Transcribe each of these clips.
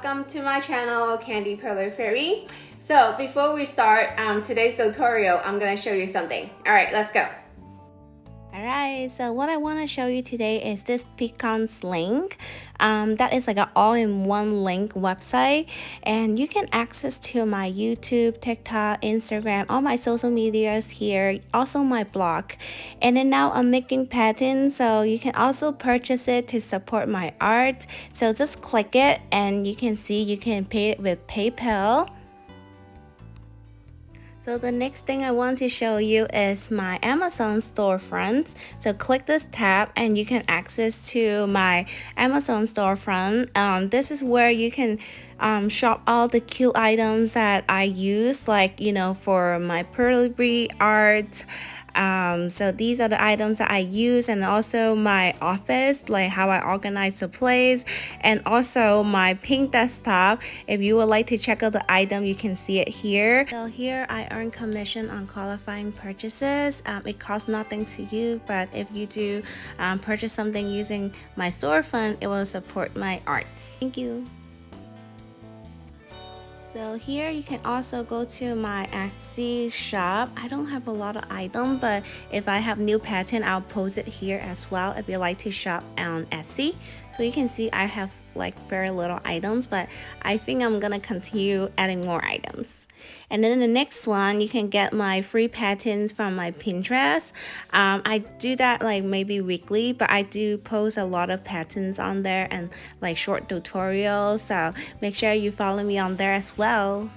welcome to my channel, Candy Perler Fairy. So before we start today's tutorial, I'm gonna show you something. Alright, let's go. Alright, so what I want to show you today is this Pecans link. That is like an all-in-one link website, and you can access to my YouTube, TikTok, Instagram, all my social medias here, also my blog. And then now I'm making patterns, so you can also purchase it to support my art. So just click it and you can see you can pay it with PayPal. So the next thing I want to show you is my Amazon storefront. So click this tab and you can access to my Amazon storefront. This is where you can shop all the cute items that I use, like, you know, for my Perler art. So these are the items that I use, and also my office, like how I organize the place, and also my pink desktop. If you would like to check out the item, you can see it here. So here I earn commission on qualifying purchases. It costs nothing to you, but if you do purchase something using my storefront, it will support my arts. Thank you. So here you can also go to my Etsy shop. I don't have a lot of items, but if I have new pattern, I'll post it here as well if you like to shop on Etsy. So you can see I have like very little items, but I think I'm gonna continue adding more items. And then the next one, you can get my free patterns from my Pinterest. I do that like maybe weekly, but I do post a lot of patterns on there and like short tutorials. So make sure you follow me on there as well.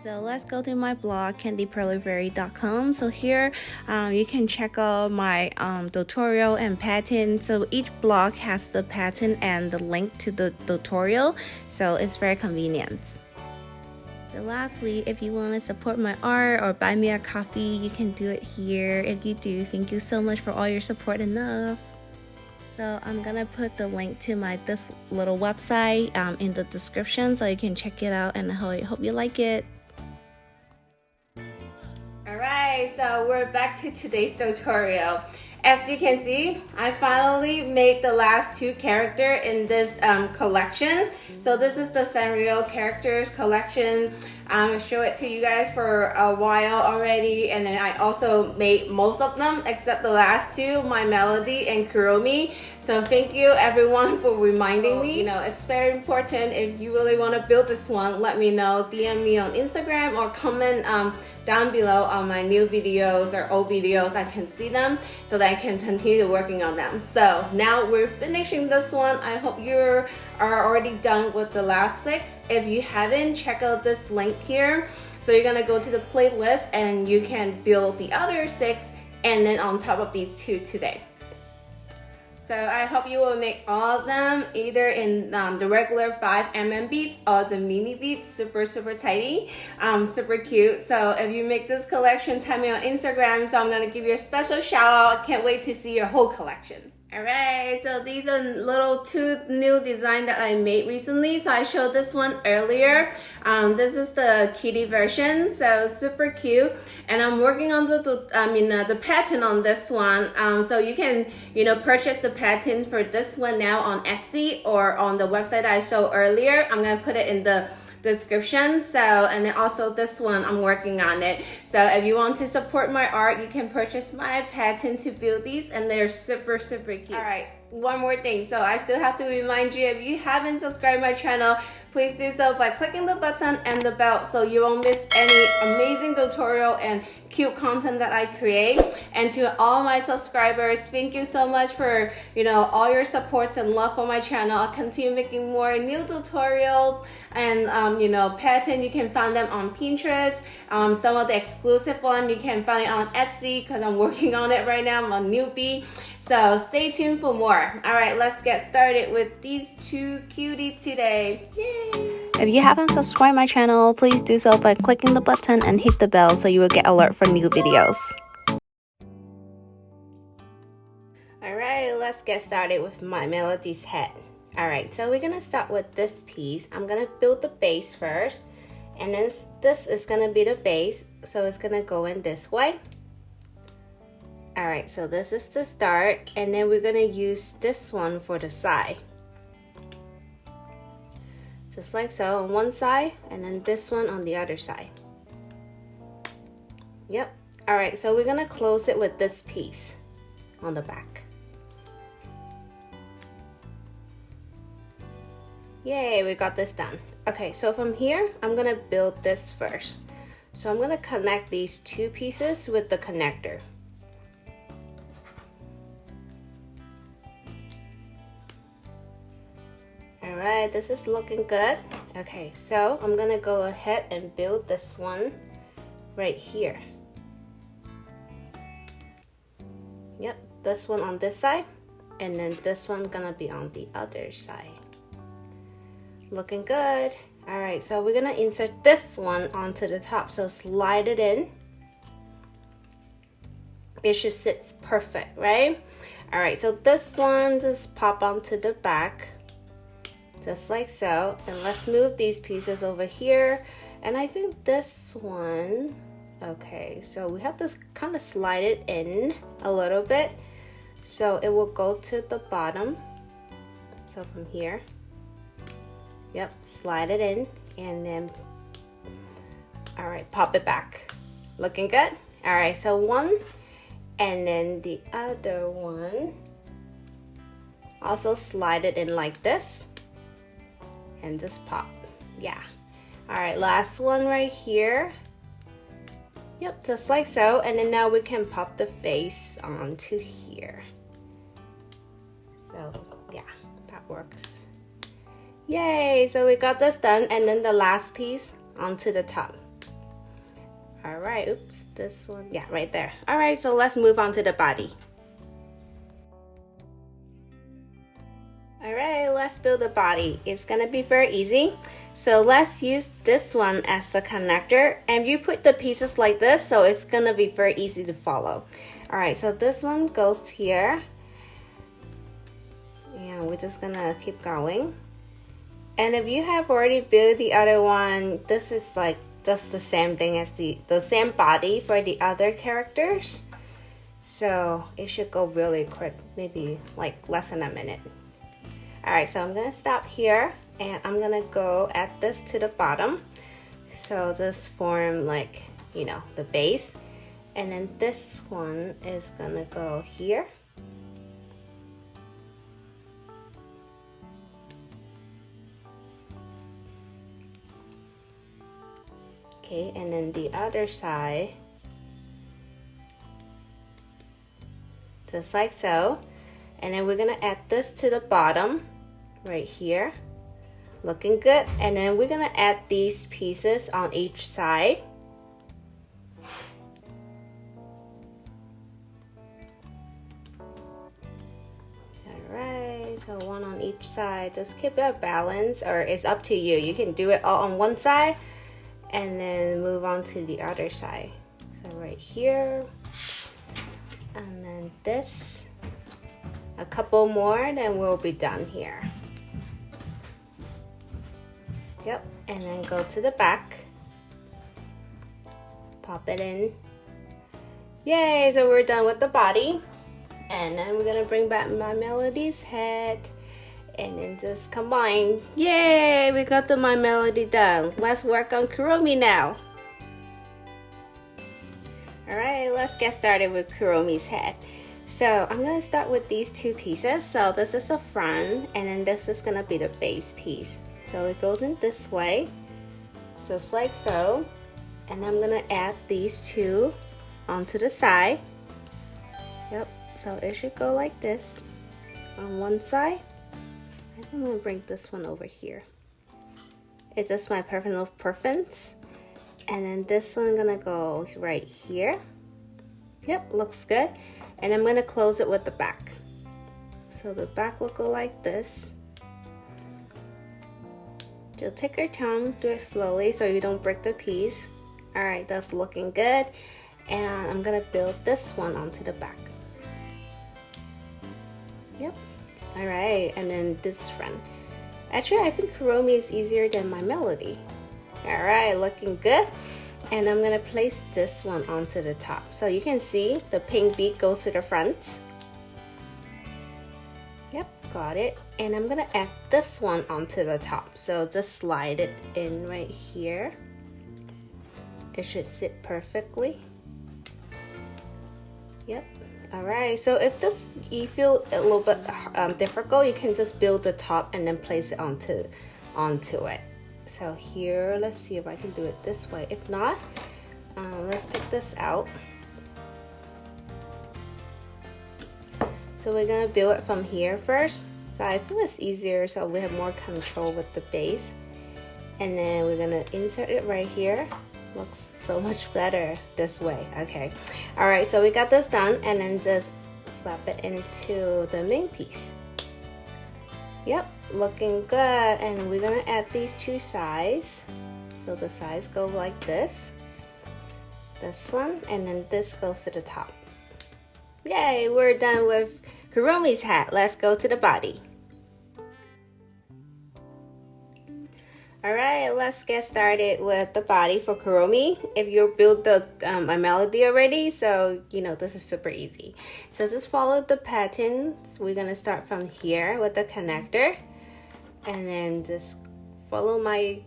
So let's go to my blog, candyperlerfairy.com. So here you can check out my tutorial and pattern. So each blog has the pattern and the link to the tutorial, so it's very convenient. So lastly, if you want to support my art or buy me a coffee, you can do it here. If you do, thank you so much for all your support and love. So I'm gonna put the link to this little website in the description, so you can check it out, and I hope you like it. Alright, so we're back to today's tutorial. As you can see, I finally made the last two characters in this collection. So this is the SANRIO characters collection. I show it to you guys for a while already, and then I also made most of them except the last two, My Melody and Kuromi. So thank you everyone for reminding me. You know, it's very important. If you really want to build this one, let me know. DM me on Instagram or comment down below on my new videos or old videos. I can see them so that I can continue working on them. So now we're finishing this one. I hope you are already done with the last 6. If you haven't, check out this link here. So you're gonna go to the playlist and you can build the other 6 and then on top of these 2 today. So I hope you will make all of them either in the regular 5mm beads or the mini beads, super tiny, super cute. So if you make this collection, tag me on Instagram, so I'm gonna give you a special shout out. I can't wait to see your whole collection. Alright, so these are little 2 new designs that I made recently. So I showed this one earlier. This is the kitty version, so super cute. And I'm working on the pattern on this one. So you can, you know, purchase the pattern for this one now on Etsy or on the website I showed earlier. I'm gonna put it in the description. So, and then also this one, I'm working on it. So if you want to support my art, you can purchase my pattern to build these, and they're super cute. All right, one more thing. So I still have to remind you, if you haven't subscribed my channel, please do so by clicking the button and the bell so you won't miss any amazing tutorial and cute content that I create. And to all my subscribers, thank you so much for, you know, all your supports and love for my channel. I'll continue making more new tutorials and you know, pattern. You can find them on Pinterest. Some of the exclusive one you can find it on Etsy because I'm working on it right now. I'm a newbie, so stay tuned for more. All right, let's get started with these 2 cuties today. Yay! If you haven't subscribed my channel, please do so by clicking the button and hit the bell so you will get alert for new videos. Alright, let's get started with My Melody's head. Alright, so we're gonna start with this piece. I'm gonna build the base first, and then this is gonna be the base, so it's gonna go in this way. Alright, so this is the start, and then we're gonna use this one for the side. just like so on one side, and then this one on the other side. Yep. All right, so we're gonna close it with this piece on the back. Yay, we got this done. Okay, so from here, I'm gonna build this first. So I'm gonna connect these two pieces with the connector. All right, this is looking good. Okay, so I'm gonna go ahead and build this one right here. Yep, this one on this side, and then this one gonna be on the other side. Looking good. All right, so we're gonna insert this one onto the top. So slide it in. It should sit perfect, right? All right, so this one just pop onto the back, just like so. And let's move these pieces over here. And I think this one, okay, so we have to kind of slide it in a little bit. So it will go to the bottom. So from here. Yep, slide it in, and then, all right, pop it back. Looking good? All right, so one, and then the other one. Also slide it in like this, and just pop, yeah. All right, last one right here. Yep, just like so, and then now we can pop the face onto here. So, yeah, that works. Yay, so we got this done, and then the last piece onto the top. All right, oops, this one, yeah, right there. All right, so let's move on to the body. All right, let's build the body. It's gonna be very easy. So let's use this one as a connector, and you put the pieces like this, so it's gonna be very easy to follow. All right, so this one goes here, and we're just gonna keep going. And if you have already built the other one, this is like just the same thing as the same body for the other characters. So it should go really quick, maybe like less than a minute. All right, so I'm gonna stop here, and I'm gonna go add this to the bottom. So just form like, you know, the base. And then this one is gonna go here. Okay, and then the other side, just like so. And then we're gonna add this to the bottom right here. Looking good. And then we're gonna add these pieces on each side. Alright, so one on each side. Just keep it balanced, or it's up to you. You can do it all on one side and then move on to the other side. So right here, and then this, a couple more, then we'll be done here. Yep, and then go to the back, pop it in. Yay, so we're done with the body. And then we're gonna bring back My Melody's head, and then just combine. Yay, we got the My Melody done. Let's work on Kuromi now. All right, let's get started with Kuromi's head. So I'm gonna start with these two pieces. So this is the front, and then this is gonna be the base piece. So it goes in this way, just like so. And I'm gonna add these two onto the side. Yep, so it should go like this on one side. I think I'm gonna bring this one over here. It's just my personal preference. And then this one gonna go right here. Yep, looks good. And I'm gonna close it with the back. So the back will go like this. Just take your time, do it slowly so you don't break the piece. All right, that's looking good. And I'm gonna build this one onto the back. Yep. All right, and then this front. Actually, I think Kuromi is easier than My Melody. All right, looking good. And I'm gonna place this one onto the top. So you can see the pink bead goes to the front. Yep, got it. And I'm gonna add this one onto the top. So just slide it in right here. It should sit perfectly. Yep. Alright, so if you feel a little bit difficult, you can just build the top and then place it onto it. So here, let's see if I can do it this way. If not, let's take this out. So we're gonna build it from here first. So I feel it's easier, so we have more control with the base. And then we're gonna insert it right here. Looks so much better this way. Okay. All right, so we got this done, and then just slap it into the main piece. Yep, looking good. And we're gonna add these two sides. So the sides go like this one, and then this goes to the top. Yay, we're done with Kuromi's hat. Let's go to the body. Alright, let's get started with the body for Kuromi. If you built the My Melody already, so you know this is super easy. So just follow the pattern. We're gonna start from here with the connector, and then just follow my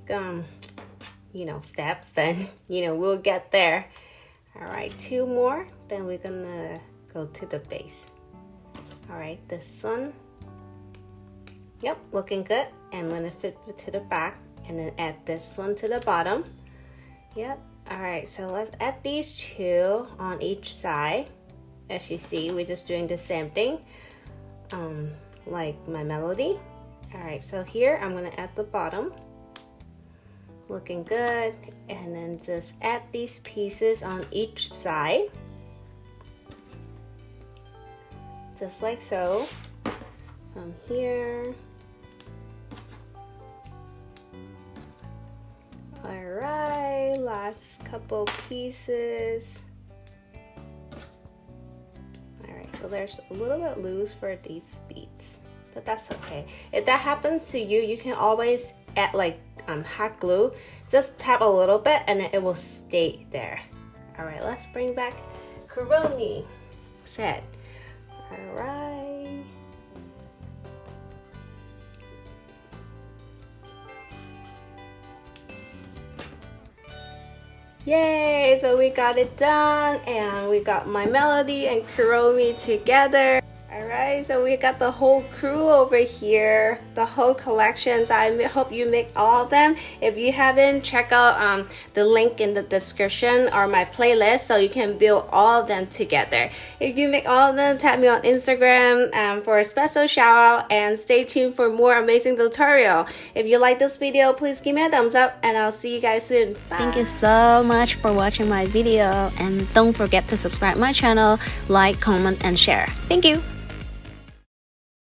steps. Then we'll get there. Alright, 2 more. Then we're gonna go to the base. Alright, this one. Yep, looking good. And I'm gonna fit it to the back. And then add this one to the bottom. Yep. Alright, so let's add these 2 on each side. As you see, we're just doing the same thing like My Melody. Alright, so here I'm gonna add the bottom. Looking good. And then just add these pieces on each side. Just like so. From here. Alright, last couple pieces. Alright, so there's a little bit loose for these beads, but that's okay. If that happens to you, you can always add like hot glue. Just tap a little bit and it will stay there. Alright, let's bring back Kuromi set. Alright. Yay! So we got it done, and we got My Melody and Kuromi together. Alright, so we got the whole crew over here, the whole collections. I hope you make all of them. If you haven't, check out the link in the description or my playlist so you can build all of them together. If you make all of them, tag me on Instagram for a special shout out, and stay tuned for more amazing tutorial. If you like this video, please give me a thumbs up, and I'll see you guys soon. Bye. Thank you so much for watching my video, and don't forget to subscribe my channel, like, comment, and share. Thank you.